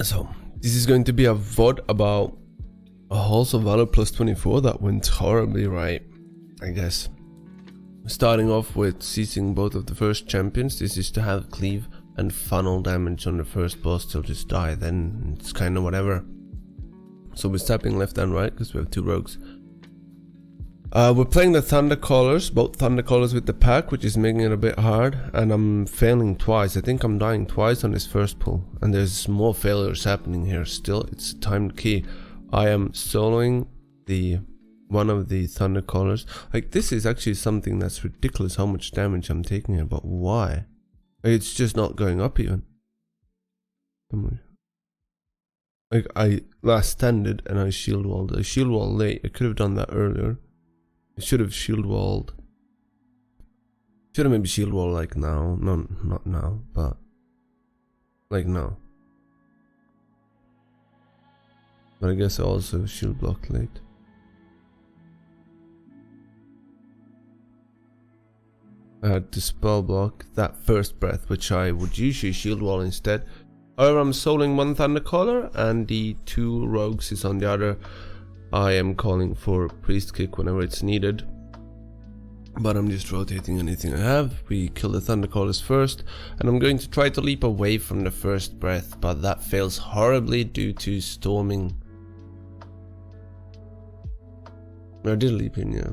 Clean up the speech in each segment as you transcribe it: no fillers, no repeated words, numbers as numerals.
So this is going to be a VOD about a Halls of Valor plus 24 that went horribly right, I guess. Starting off with seizing both of the first champions. This is to have cleave and funnel damage on the first boss till just die, then it's kind of whatever. So we're stepping left and right because we have two rogues. We're playing the Thundercallers, both Thundercallers with the pack, which is making it a bit hard, and I'm failing twice. I think I'm dying twice on this first pull, and there's more failures happening here still. It's a timed key. I am soloing one of the Thundercallers. Like, this is actually something that's ridiculous how much damage I'm taking here, but why? It's just not going up even. Like, I last standed and I shield walled. I shield walled late. I could have done that earlier. I should have shield walled. Should have maybe shield walled like now. No, not now, but like now. But I guess I also shield blocked late. I had to spell block that first breath, which I would usually shield wall instead. However, I'm soloing one Thundercaller and the two rogues is on the other. I am calling for priest kick whenever it's needed, but I'm just rotating anything I have. We kill the Thundercallers first, and I'm going to try to leap away from the first breath, but that fails horribly due to storming. I did leap in, yeah.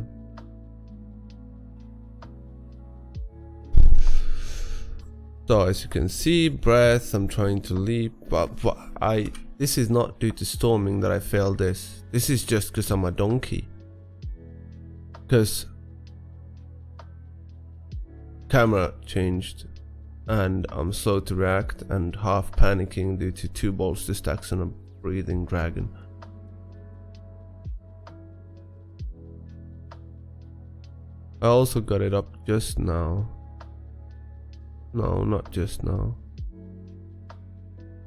So as you can see, breath, I'm trying to leap, but this is not due to storming that I failed this. This is just because I'm a donkey. Because camera changed and I'm slow to react and half panicking due to 2 balls to stacks on a breathing dragon. I also got it up just now. No, not just now.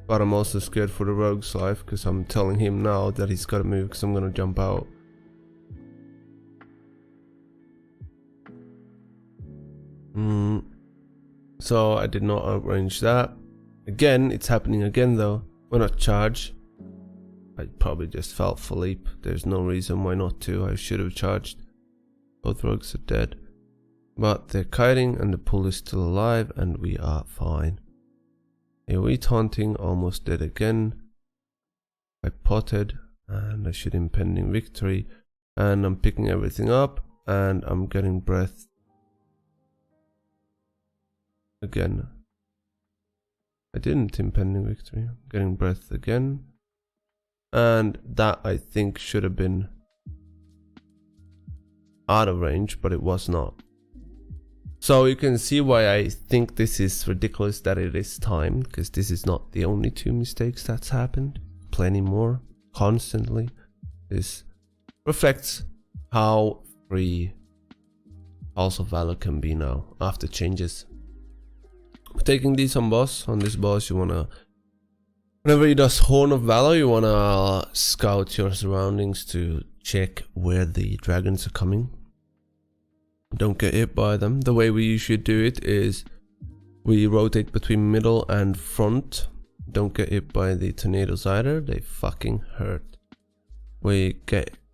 But I'm also scared for the rogue's life because I'm telling him now that he's got to move because I'm going to jump out. So I did not arrange that. Again, it's happening again though. Why not charge? I probably just felt for leap. There's no reason why not to. I should have charged. Both rogues are dead. But they're kiting and the pull is still alive and we are fine. AoE taunting, almost dead again. I potted and I should impending victory. And I'm picking everything up and I'm getting breath again. I didn't impending victory. I'm getting breath again. And that I think should have been out of range, but it was not. So you can see why I think this is ridiculous that it is timed, because this is not the only 2 mistakes that's happened. Plenty more, constantly. This reflects how free Halls of Valor can be now, after changes. Taking these on this boss you wanna, whenever you does Horn of Valor, you wanna scout your surroundings to check where the dragons are coming. Don't get hit by them. The way we usually do it is we rotate between middle and front. Don't get hit by the tornadoes either. They fucking hurt. We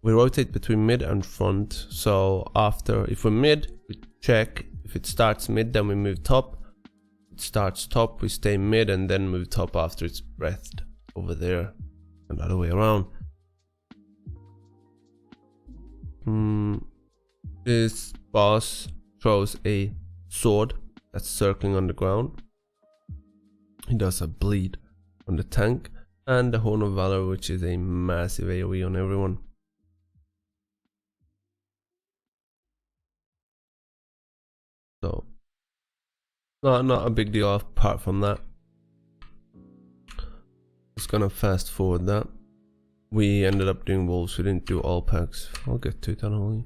rotate between mid and front. So after, if we're mid, we check. If it starts mid, then we move top. If it starts top, we stay mid and then move top after it's breathed over there. And the other way around. This boss throws a sword that's circling on the ground. He does a bleed on the tank and the Horn of Valor, which is a massive AoE on everyone. So not a big deal apart from that. Just gonna fast forward that. We ended up doing wolves, we didn't do all packs. I'll get to it only.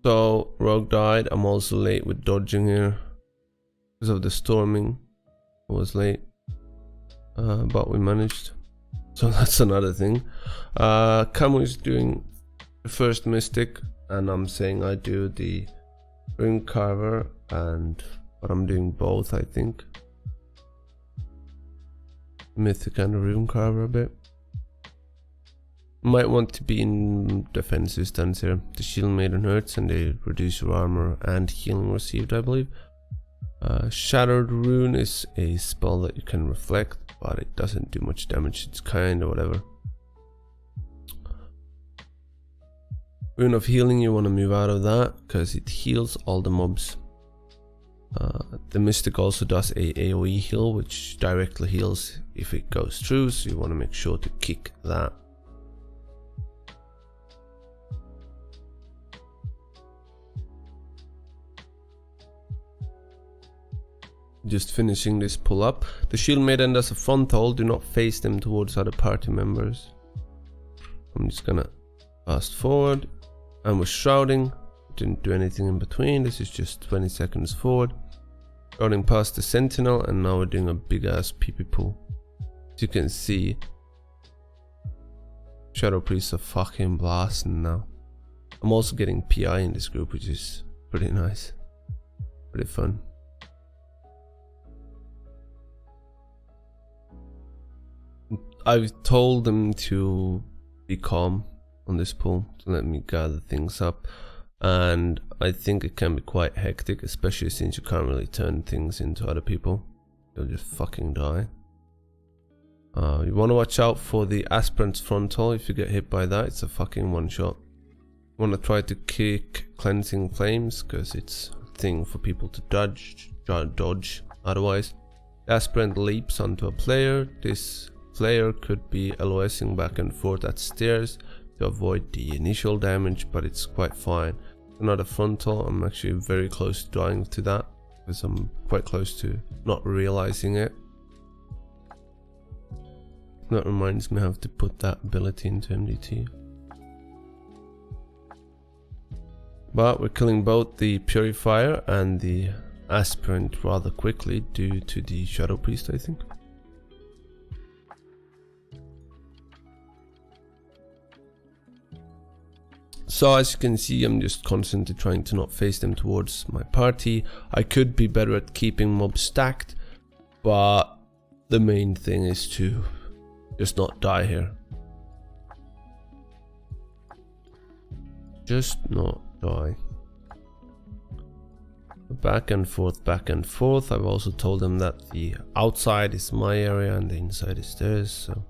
So rogue died. I'm also late with dodging here because of the storming. I was late, but we managed. So that's another thing. Camu is doing the first mystic, and I'm saying I do the ring carver, but I'm doing both, I think. Mythic and a rune carver a bit. Might want to be in defensive stance here. The shield maiden hurts and they reduce your armor and healing received, I believe. Shattered rune is a spell that you can reflect, but it doesn't do much damage. It's kind of whatever. Rune of healing, you want to move out of that because it heals all the mobs. The mystic also does a AoE heal, which directly heals if it goes through, so you want to make sure to kick that. Just finishing this pull up. The shield maiden does a front hold, do not face them towards other party members. I'm just gonna fast forward, and we're shrouding, didn't do anything in between, this is just 20 seconds forward. Shrouding past the sentinel, and now we're doing a big ass PP pull. As you can see, Shadow Priests are fucking blasting now. I'm also getting PI in this group, which is pretty nice, pretty fun. I've told them to be calm on this pull, to let me gather things up, and I think it can be quite hectic, especially since you can't really turn things into other people. You'll just fucking die. You want to watch out for the aspirant's frontal. If you get hit by that, it's a fucking one shot. You want to try to kick cleansing flames, because it's a thing for people to dodge. Otherwise, the aspirant leaps onto a player. This player could be LOSing back and forth at stairs to avoid the initial damage, but it's quite fine. Another frontal, I'm actually very close to dying to that, because I'm quite close to not realizing it. That reminds me I have to put that ability into MDT. But we're killing both the Purifier and the Aspirant rather quickly due to the Shadow Priest, I think. So as you can see, I'm just constantly trying to not face them towards my party. I could be better at keeping mobs stacked, but the main thing is to just not die here. Just not die. Back and forth, back and forth. I've also told them that the outside is my area and the inside is theirs, so.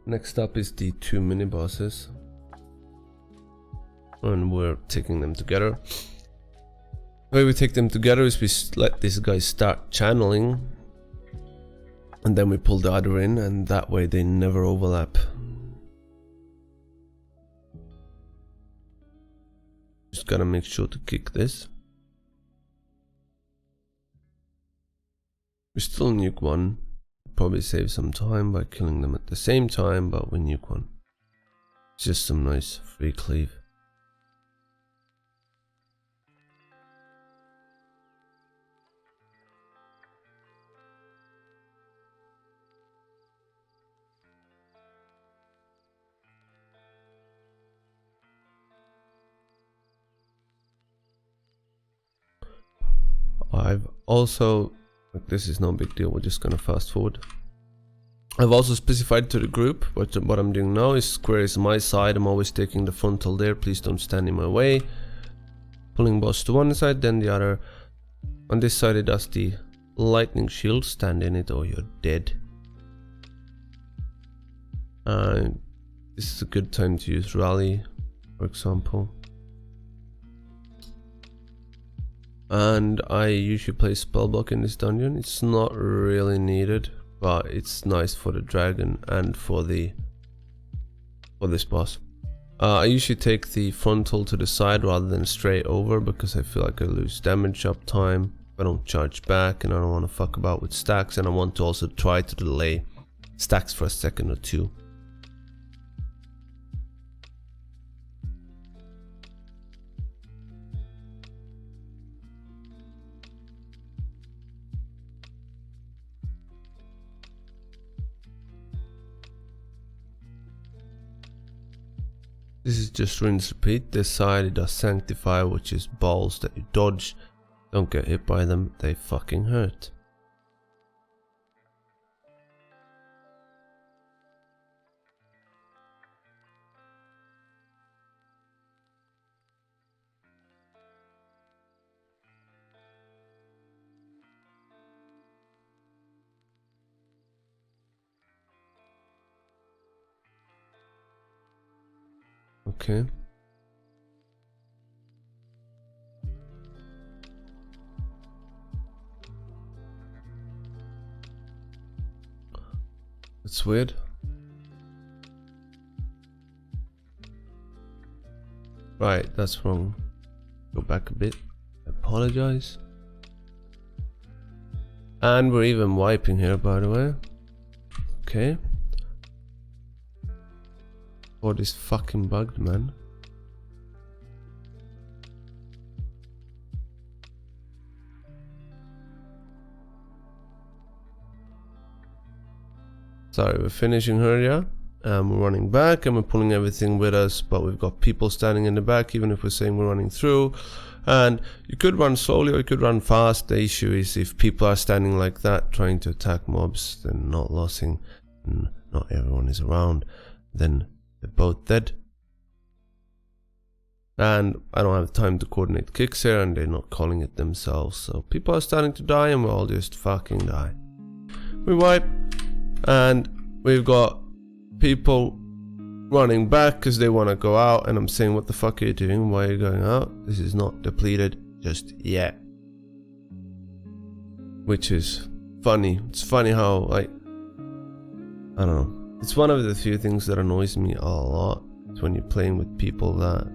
Next up is the two mini bosses, and we're taking them together. The way we take them together is we let this guy start channeling, and then we pull the other in, and that way they never overlap. Just gotta make sure to kick this. We still nuke one. Probably save some time by killing them at the same time, but we nuke one. It's just some nice free cleave. I've also, this is no big deal, we're just gonna fast forward. I've also specified to the group what I'm doing now is square is my side, I'm always taking the frontal there, please don't stand in my way. Pulling boss to one side, then the other. On this side it does the lightning shield, stand in it or you're dead. This is a good time to use rally, for example. And I usually play spellblock in this dungeon. It's not really needed, but it's nice for the dragon and for this boss. I usually take the frontal to the side rather than straight over, because I feel like I lose damage up time. I don't charge back, and I don't want to fuck about with stacks, and I want to also try to delay stacks for a second or two. This This is just rinse repeat. This side it does sanctify, which is balls that you dodge. Don't get hit by them, they fucking hurt. Okay. That's weird. Right, that's wrong. Go back a bit. Apologize. And we're even wiping here, by the way. Okay. What is fucking bugged, man? Sorry, we're finishing her, yeah? We're running back and we're pulling everything with us, but we've got people standing in the back, even if we're saying we're running through. And you could run slowly or you could run fast. The issue is if people are standing like that, trying to attack mobs, then not losing, and not everyone is around, then they're both dead. And I don't have time to coordinate kicks here, and they're not calling it themselves. So people are starting to die and we'll all just fucking die. We wipe, and we've got people running back because they want to go out, and I'm saying, what the fuck are you doing? Why are you going out? This is not depleted just yet. Which is funny. It's funny how, like, I don't know. It's one of the few things that annoys me a lot. It's when you're playing with people that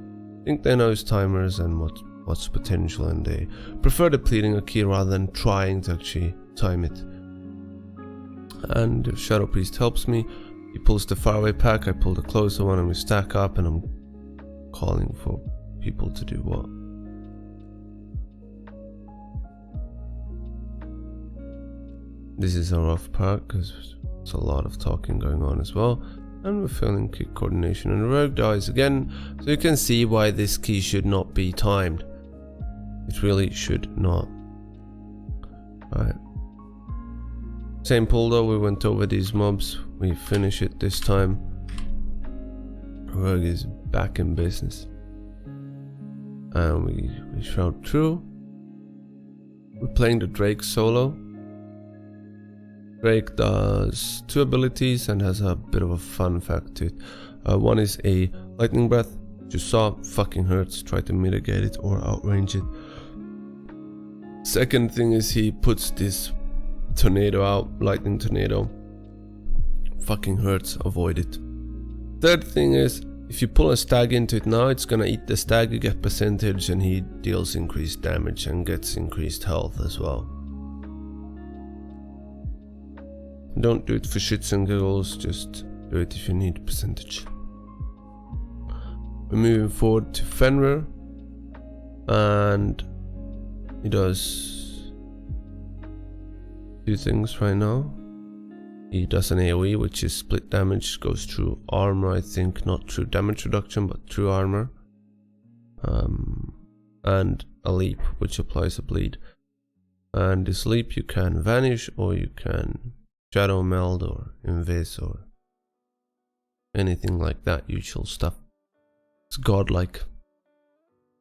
think they know timers and what's potential, and they prefer depleting a key rather than trying to actually time it. And if Shadow Priest helps me, he pulls the faraway pack, I pull the closer one, and we stack up, and I'm calling for people to do what? This is a rough part because there's a lot of talking going on as well, and we're failing kick coordination, and the rogue dies again, so you can see why this key should not be timed. It really should not. Alright. Same pull though, we went over these mobs, we finish it this time. Rogue is back in business. And we shroud through. We're playing the Drake solo. Drake does 2 abilities and has a bit of a fun fact to it. One is a lightning breath, which you saw, fucking hurts, try to mitigate it or outrange it. Second thing is he puts this tornado out, lightning tornado, fucking hurts, avoid it. Third thing is, if you pull a stag into it now, it's gonna eat the stag, you get percentage, and he deals increased damage and gets increased health as well. Don't do it for shits and giggles, just do it if you need percentage. We're moving forward to Fenryr, and he does 2 things right now. He does an AoE, which is split damage, goes through armor, I think, not through damage reduction, but through armor. And a leap, which applies a bleed. And this leap you can vanish, or you can shadow meld, or invis, or anything like that, usual stuff. It's godlike.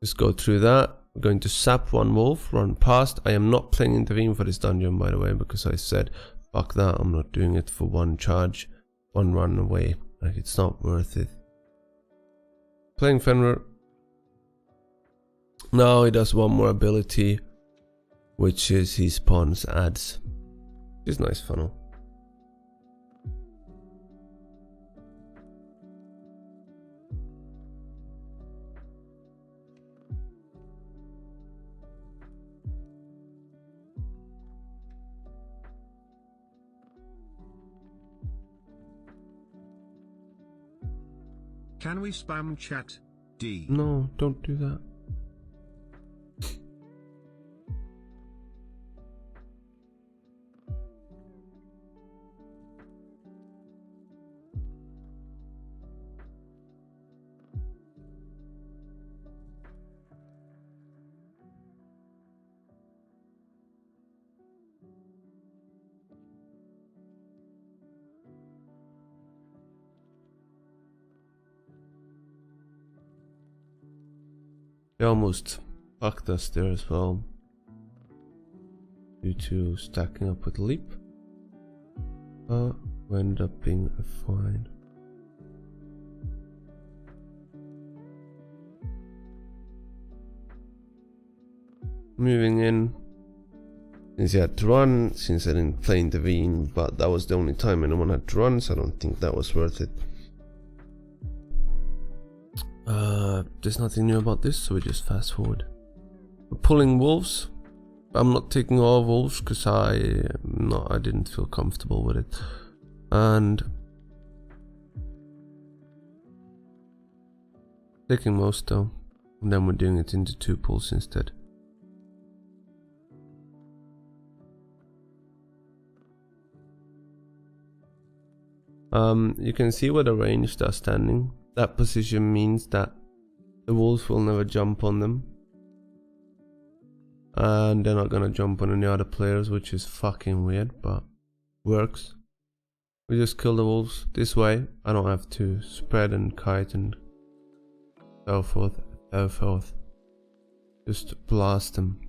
Just go through that. We're going to sap one wolf, run past. I am not playing intervene for this dungeon, by the way, because I said fuck that, I'm not doing it for one charge, one run away. Like, it's not worth it. Playing Fenryr. Now he does one more ability, which is he spawns ads. It's nice funnel. Can we spam chat? D. No, don't do that. They almost fucked us there as well, due to stacking up with leap. We ended up being fine. Moving in. Since he had to run, since I didn't play intervene, but that was the only time anyone had to run, so I don't think that was worth it. There's nothing new about this, so we just fast forward. We're pulling wolves. I'm not taking all wolves because I didn't feel comfortable with it. And taking most though. And then we're doing it into 2 pulls instead. You can see where the ranged are standing. That position means that the wolves will never jump on them. And they're not gonna jump on any other players, which is fucking weird, but works. We just kill the wolves this way. I don't have to spread and kite and so forth. Just blast them.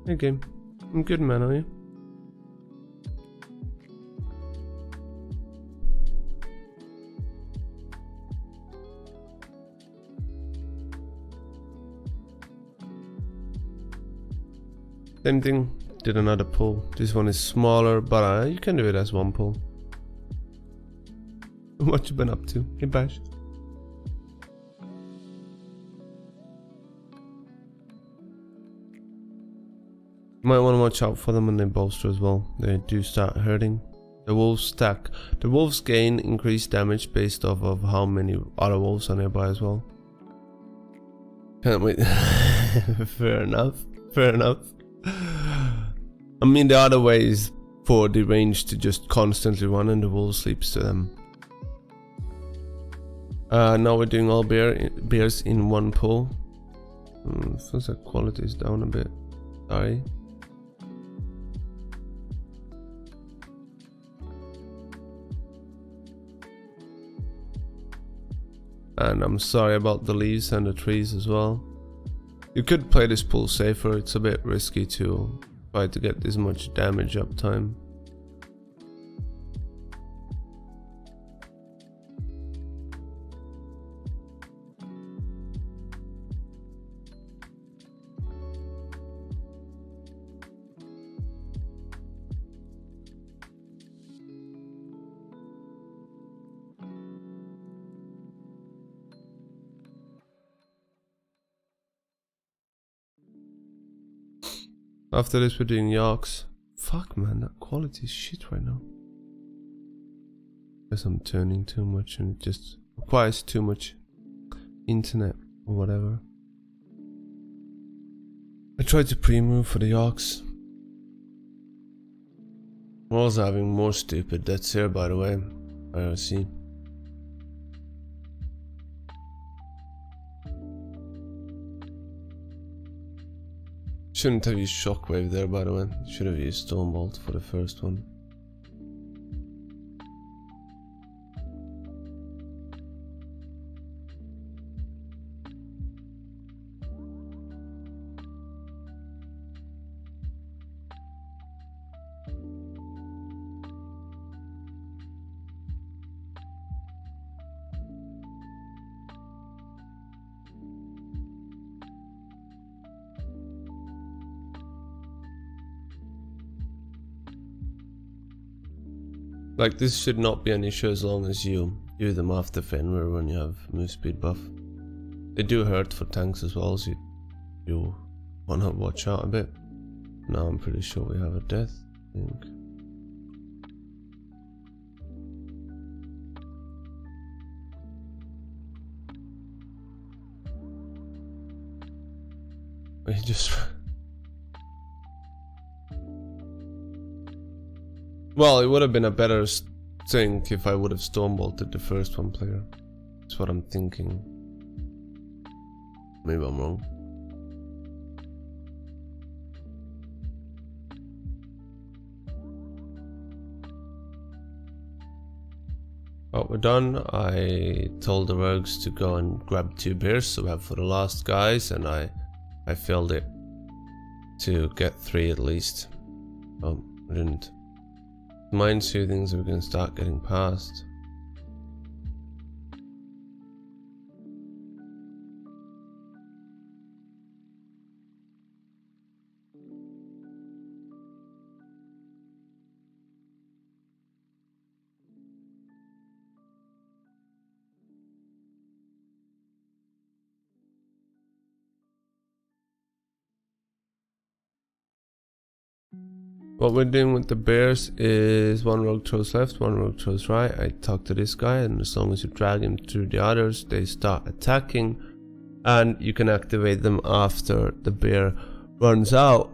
Okay, I'm good, man, are you? Same thing, did another pull. This one is smaller, but you can do it as 1 pull. What you been up to? Hey, Bash. Might want to watch out for them when they bolster as well. They do start hurting. The wolves stack. The wolves gain increased damage based off of how many other wolves are nearby as well. Can't wait. Fair enough. Fair enough. I mean, the other way is for the range to just constantly run and the wolf sleeps to them. Now we're doing all bears in 1 pull. Feels like quality is down a bit. Sorry. And I'm sorry about the leaves and the trees as well. You could play this pull safer, it's a bit risky to try to get this much damage uptime. After this we're doing Yarks. Fuck man, that quality is shit right now. Guess I'm turning too much and it just requires too much internet or whatever. I tried to pre-move for the Yarks. We're also having more stupid deaths here, by the way. IRC. Shouldn't have used Shockwave there, by the way. Should have used Stormbolt for the first one. Like, this should not be an issue as long as you do them after Fenryr when you have move speed buff. They do hurt for tanks as well, so you wanna watch out a bit. Now I'm pretty sure we have a death, I think. He just... Well, it would have been a better thing if I would have stormbolted the first one player. That's what I'm thinking. Maybe I'm wrong. Well, we're done. I told the rogues to go and grab 2 beers so we have for the last guys, and I filled it to get 3 at least. Oh, I didn't. Mind soothing, so we can start getting past. What we're doing with the bears is 1 rogue throws left, 1 rogue throws right. I talk to this guy, and as long as you drag him through the others, they start attacking, and you can activate them after the bear runs out.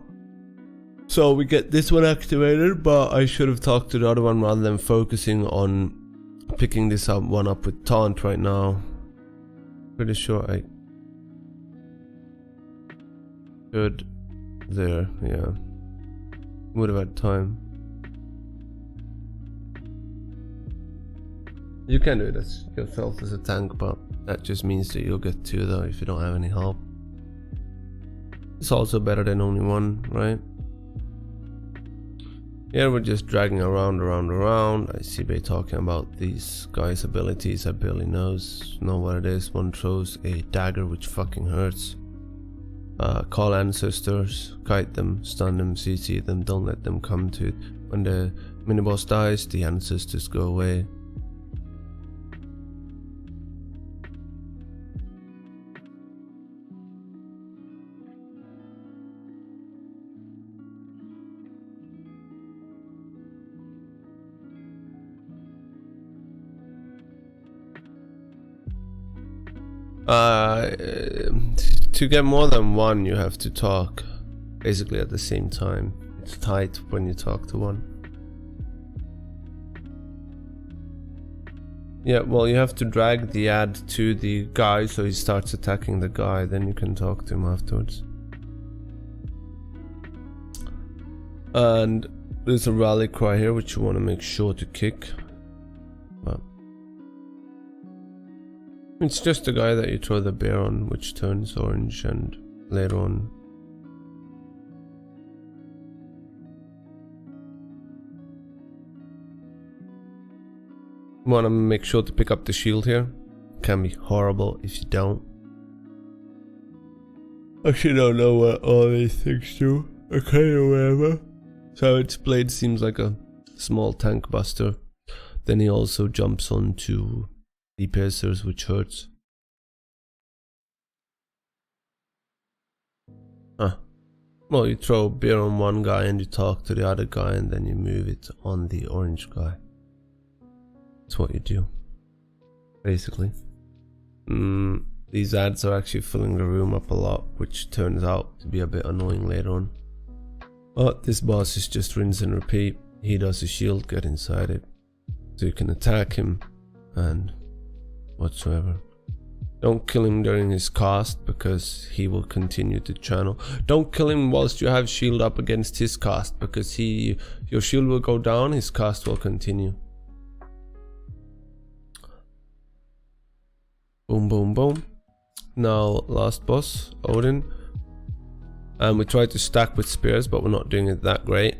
So we get this one activated, but I should have talked to the other one rather than focusing on picking this one up with taunt right now. Pretty sure I could there, yeah. Would have had time. You can do this yourself as a tank, but that just means that you'll get 2 though if you don't have any help. It's also better than only 1, right? Here we're just dragging around. I see Bay talking about these guys' abilities. I barely know what it is. 1 throws a dagger, which fucking hurts. Call ancestors, kite them, stun them, CC them, don't let them come to it. When the miniboss dies, the ancestors go away. To get more than 1, you have to talk basically at the same time. It's tight when you talk to 1. Yeah, well, you have to drag the ad to the guy so he starts attacking the guy, then you can talk to him afterwards. And there's a rally cry here which you want to make sure to kick. But it's just the guy that you throw the bear on, which turns orange, and later on. You want to make sure to pick up the shield here. Can be horrible if you don't. Actually, don't know what all these things do. Okay, or whatever. So its blade seems like a small tank buster. Then he also jumps onto the piercers, which hurts. Well, you throw beer on 1 guy and you talk to the other guy, and then you move it on the orange guy. That's what you do, basically. These ads are actually filling the room up a lot, which turns out to be a bit annoying later on. But this boss is just rinse and repeat. He does a shield, get inside it, so you can attack him and whatsoever. Don't kill him during his cast, because he will continue to channel. Don't kill him whilst you have shield up against his cast, because your shield will go down, his cast will continue. Boom, boom, boom. Now, last boss, Odin. And we try to stack with spears, but we're not doing it that great.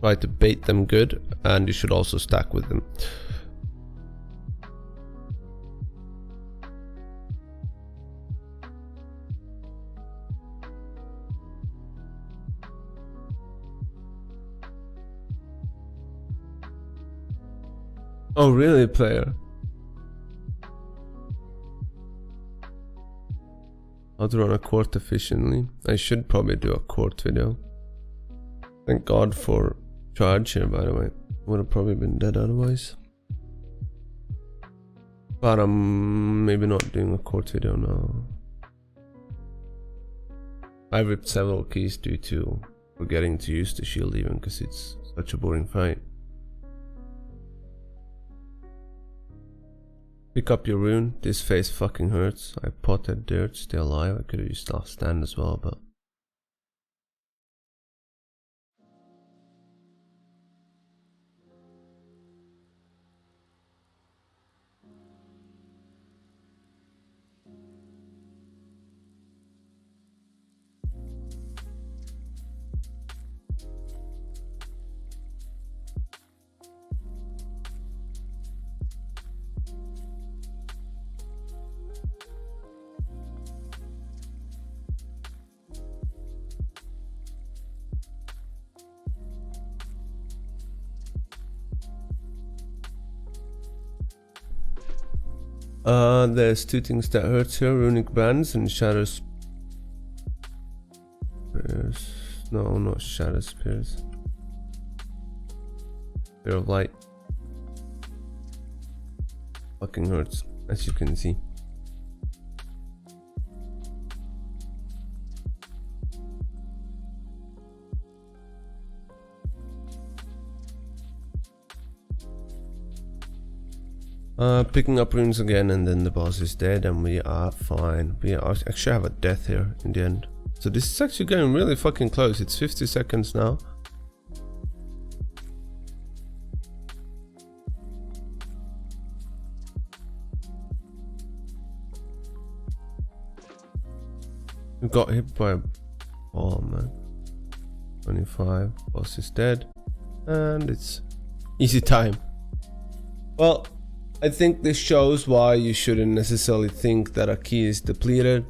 Try to bait them good, and you should also stack with them. Oh really, player? How to run a court efficiently. I should probably do a court video. Thank God for charge here, by the way. Would have probably been dead otherwise. But I'm maybe not doing a court video now. I ripped several keys due to forgetting to use the shield even because it's such a boring fight. Pick up your rune. This phase fucking hurts. I potted dirt, stay alive. I could have used last stand as well, but there's two things that hurts here, runic bands and shadow spears. No, not shadow spears. Spear of light. Fucking hurts, as you can see. Picking up runes again, and then the boss is dead and we are fine. We actually have a death here in the end. So this is actually getting really fucking close. It's 50 seconds now. We got hit by a ball, man. 25, boss is dead. And it's easy time. Well, I think this shows why you shouldn't necessarily think that a key is depleted.